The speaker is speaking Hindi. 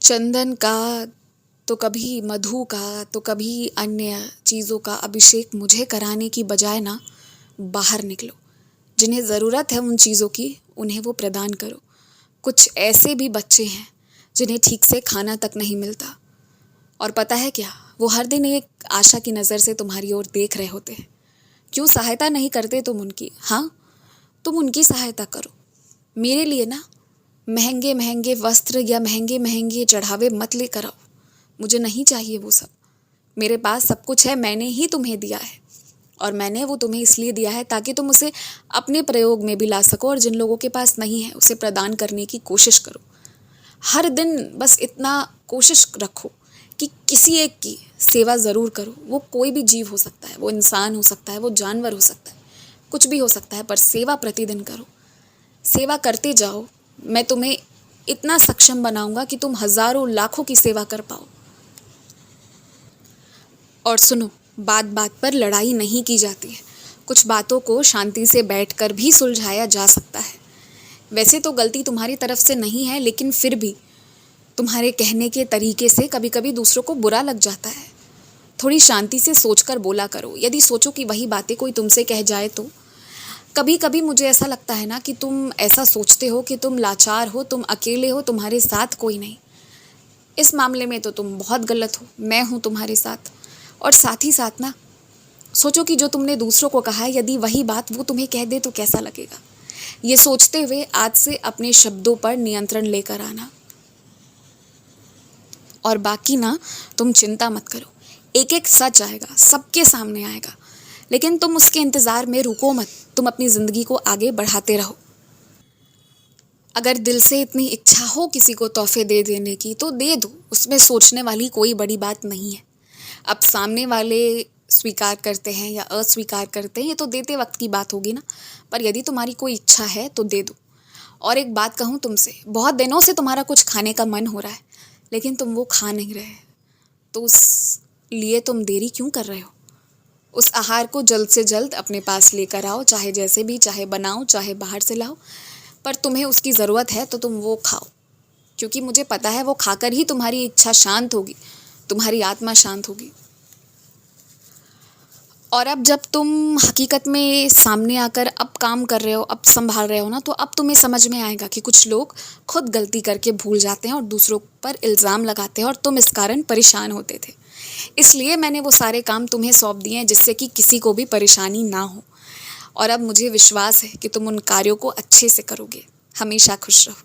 चंदन का तो कभी मधु का तो कभी अन्य चीज़ों का अभिषेक मुझे कराने की बजाय ना बाहर निकलो। जिन्हें ज़रूरत है उन चीज़ों की उन्हें वो प्रदान करो। कुछ ऐसे भी बच्चे हैं जिन्हें ठीक से खाना तक नहीं मिलता, और पता है क्या, वो हर दिन एक आशा की नज़र से तुम्हारी ओर देख रहे होते हैं। क्यों सहायता नहीं करते तुम उनकी? हाँ, तुम उनकी सहायता करो। मेरे लिए ना महंगे महंगे वस्त्र या महंगे महंगे चढ़ावे मत लेकर आओ। मुझे नहीं चाहिए वो सब। मेरे पास सब कुछ है, मैंने ही तुम्हें दिया है, और मैंने वो तुम्हें इसलिए दिया है ताकि तुम उसे अपने प्रयोग में भी ला सको, और जिन लोगों के पास नहीं है उसे प्रदान करने की कोशिश करो। हर दिन बस इतना कोशिश रखो कि किसी एक की सेवा ज़रूर करो। वो कोई भी जीव हो सकता है, वो इंसान हो सकता है, वो जानवर हो सकता है, कुछ भी हो सकता है, पर सेवा प्रतिदिन करो। सेवा करते जाओ। मैं तुम्हें इतना सक्षम बनाऊंगा कि तुम हज़ारों लाखों की सेवा कर पाओ। और सुनो, बात बात पर लड़ाई नहीं की जाती है। कुछ बातों को शांति से बैठकर भी सुलझाया जा सकता है। वैसे तो गलती तुम्हारी तरफ से नहीं है, लेकिन फिर भी तुम्हारे कहने के तरीके से कभी कभी दूसरों को बुरा लग जाता है। थोड़ी शांति से सोचकर बोला करो। यदि सोचो कि वही बातें कोई तुमसे कह जाए तो। कभी कभी मुझे ऐसा लगता है ना कि तुम ऐसा सोचते हो कि तुम लाचार हो, तुम अकेले हो, तुम्हारे साथ कोई नहीं। इस मामले में तो तुम बहुत गलत हो। मैं हूँ तुम्हारे साथ। और साथ ही साथ ना सोचो कि जो तुमने दूसरों को कहा है, यदि वही बात वो तुम्हें कह दे तो कैसा लगेगा। ये सोचते हुए आज से अपने शब्दों पर नियंत्रण लेकर आना। और बाकी ना तुम चिंता मत करो। एक एक सच आएगा, सबके सामने आएगा, लेकिन तुम उसके इंतज़ार में रुको मत। तुम अपनी ज़िंदगी को आगे बढ़ाते रहो। अगर दिल से इतनी इच्छा हो किसी को तोहफे दे देने की तो दे दो। उसमें सोचने वाली कोई बड़ी बात नहीं है। अब सामने वाले स्वीकार करते हैं या अस्वीकार करते हैं, ये तो देते वक्त की बात होगी ना। पर यदि तुम्हारी कोई इच्छा है तो दे दो। और एक बात कहूँ तुमसे, बहुत दिनों से तुम्हारा कुछ खाने का मन हो रहा है, लेकिन तुम वो खा नहीं रहे, तो उस लिए तुम देरी क्यों कर रहे हो? उस आहार को जल्द से जल्द अपने पास लेकर आओ, चाहे जैसे भी, चाहे बनाओ, चाहे बाहर से लाओ, पर तुम्हें उसकी ज़रूरत है तो तुम वो खाओ। क्योंकि मुझे पता है वो खाकर ही तुम्हारी इच्छा शांत होगी, तुम्हारी आत्मा शांत होगी। और अब जब तुम हकीकत में सामने आकर अब काम कर रहे हो, अब संभाल रहे हो ना, तो अब तुम्हें समझ में आएगा कि कुछ लोग खुद गलती करके भूल जाते हैं और दूसरों पर इल्ज़ाम लगाते हैं, और तुम इस कारण परेशान होते थे। इसलिए मैंने वो सारे काम तुम्हें सौंप दिए हैं जिससे कि किसी को भी परेशानी ना हो। और अब मुझे विश्वास है कि तुम उन कार्यों को अच्छे से करोगे। हमेशा खुश रहो।